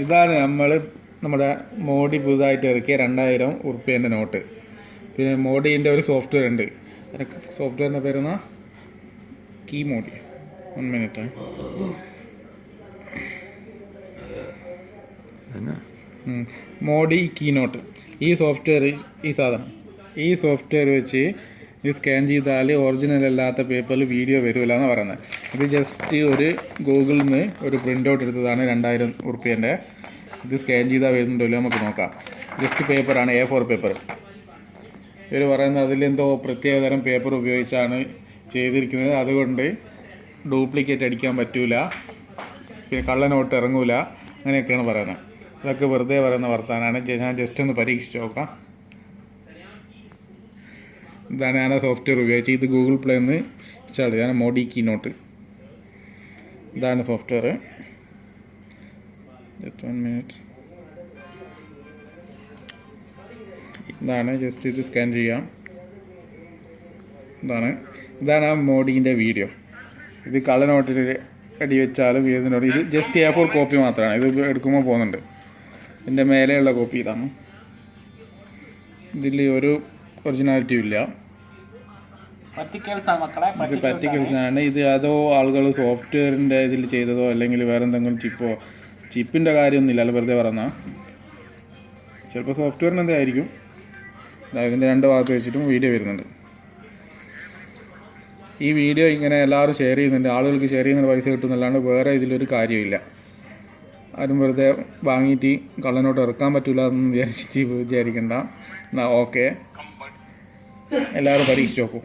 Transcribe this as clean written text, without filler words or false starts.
ഇതാണ് നമ്മുടെ മോഡി പുതുതായിട്ട് ഇറക്കിയ 2000 ഉറുപ്പ്യേൻ്റെ നോട്ട്. പിന്നെ മോഡീൻ്റെ ഒരു സോഫ്റ്റ്വെയർ ഉണ്ട്. സോഫ്റ്റ്വെയറിൻ്റെ പേരെന്നാ കീ മോഡി. 1 മിനിറ്റ്. മോഡി കീ നോട്ട്. ഈ സോഫ്റ്റ്വെയർ ഈ സോഫ്റ്റ്വെയർ വെച്ച് ഇത് സ്കാൻ ചെയ്താൽ ഒറിജിനൽ അല്ലാത്ത പേപ്പറിൽ വീഡിയോ വരില്ല എന്ന് പറയുന്നത്. ഇത് ജസ്റ്റ് ഒരു ഗൂഗിളിൽ നിന്ന് ഒരു പ്രിൻ്റ് ഔട്ട് എടുത്തതാണ് 2000 ഉറുപ്പ്യേൻ്റെ. ഇത് സ്കാൻ ചെയ്താൽ വരുന്നുണ്ടല്ലോ നമുക്ക് നോക്കാം. ജസ്റ്റ് പേപ്പറാണ്, A4 പേപ്പർ. ഇവർ പറയുന്നത് അതിലെന്തോ പ്രത്യേകതരം പേപ്പർ ഉപയോഗിച്ചാണ് ചെയ്തിരിക്കുന്നത്. അതുകൊണ്ട് ഡ്യൂപ്ലിക്കേറ്റ് അടിക്കാൻ പറ്റില്ല, പിന്നെ കള്ള നോട്ട് ഇറങ്ങൂല, അങ്ങനെയൊക്കെയാണ് പറയുന്നത്. ഇതൊക്കെ വെറുതെ പറയുന്ന വർത്താനാണ്. ഞാൻ ജസ്റ്റ് ഒന്ന് പരീക്ഷിച്ച് നോക്കാം. ഇതാണ് ഞാൻ സോഫ്റ്റ്വെയർ ഉപയോഗിച്ച്. ഇത് ഗൂഗിൾ പ്ലേ നിന്ന് ഇൻസ്റ്റാൾ ചെയ്താണ് മോഡി കീ നോട്ട്. ഇതാണ് സോഫ്റ്റ്വെയർ. Just 1 minute. ഇതാണ് ജസ്റ്റ് ഇത് സ്കാൻ ചെയ്യാം. ഇതാണ് ആ മോഡീൻ്റെ വീഡിയോ. ഇത് കള്ള നോട്ടിൽ അടി വെച്ചാലും ഇതിനോട് ഇത് ജസ്റ്റ് A4 കോപ്പി മാത്രമാണ്. ഇത് എടുക്കുമ്പോൾ പോകുന്നുണ്ട്. ഇതിൻ്റെ മേലെയുള്ള കോപ്പി ഇതാണ്. ഇതിൽ ഒരു ഒറിജിനാലിറ്റിയും ഇല്ല. ഇത് പറ്റിക്കൽസാണ്. ഇത് അതോ ആളുകൾ സോഫ്റ്റ്വെയറിൻ്റെ ഇതിൽ ചെയ്തതോ അല്ലെങ്കിൽ വേറെ എന്തെങ്കിലും ചിപ്പിൻ്റെ കാര്യമൊന്നുമില്ല, അല്ല വെറുതെ പറഞ്ഞാൽ. ചിലപ്പോൾ സോഫ്റ്റ്വെയറിന് എന്തായിരിക്കും. ഇതിൻ്റെ 2 ഭാഗത്ത് വെച്ചിട്ടും വീഡിയോ വരുന്നുണ്ട്. ഈ വീഡിയോ ഇങ്ങനെ എല്ലാവരും ഷെയർ ചെയ്യുന്നുണ്ട്. ആളുകൾക്ക് ഷെയർ ചെയ്യുന്ന പൈസ കിട്ടുന്നല്ലാണ്ട് വേറെ ഇതിലൊരു കാര്യമില്ല. ആരും വെറുതെ വാങ്ങിയിട്ട് കള്ളനോട്ട് ഇറക്കാൻ പറ്റില്ല എന്ന് വിചാരിക്കണ്ട. എന്നാൽ ഓക്കെ, എല്ലാവരും പരീക്ഷിച്ച് നോക്കൂ.